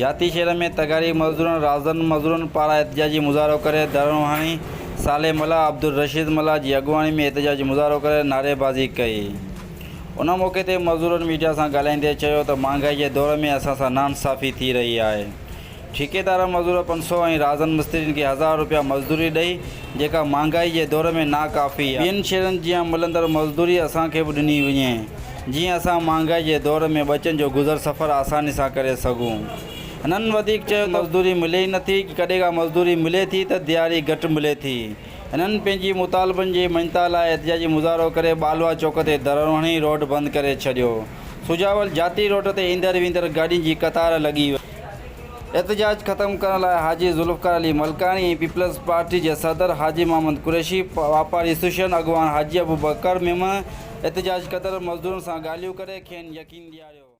जाती शहर में तगारी मजदूरन राज़न मजदूरन पारा एहतजाजी मुज़ाहरो करे दरवानी साले मला अब्दुल रशीद मला जी अगवानी में एहतजाजी मुज़ाहरो करे नारेबाज़ी कई। उन मौके ते मज़दूरन मीडिया से ॻाल्हाईंदे चयो त महांगाई के दौर में असां सां नाइंसाफ़ी थी रही है। ठेकेदार मज़दूर 500 ऐं राज़न मिस्त्रीन के 1000 रुपया मज़दूरी ॾेई जेका महांगाई के दौर में नाकाफ़ी है। ॿियनि शहरनि जीअं मिलंदड़ मज़दूरी असांखे बि ॾिनी वञे जीअं असां महांगाई के दौर में बचनि जो गुज़र सफ़र आसानी सां करे सघूं। हिननि वधीक चयो मज़दूरी मिले ई नथी, कॾहिं का मज़दूरी मिले थी त दिहाड़ी घटि मिले थी। हिननि पंहिंजी मुतालबनि जे मञता लाइ एहतजाजी मुज़ाहरो करे बालवा चौक ते दरवणी रोड बंदि करे छॾियो। सुजावल जाती रोड ते ईंदड़ वेंदड़ गाॾियुनि जी कतार लॻी वई। एहतजाज ख़त्म करण लाइ हाजी ज़ुल्फ़कार अली मलकानी ऐं पीपल्स पार्टी जे सदर हाजी मोहम्मद कुरैशी, वापारी एसोसिएशन अॻवान हाजी अबू बकर मेमन एहतजाज कंदड़ मज़दूरनि सां ॻाल्हियूं करे खेनि यकीन ॾियारियो।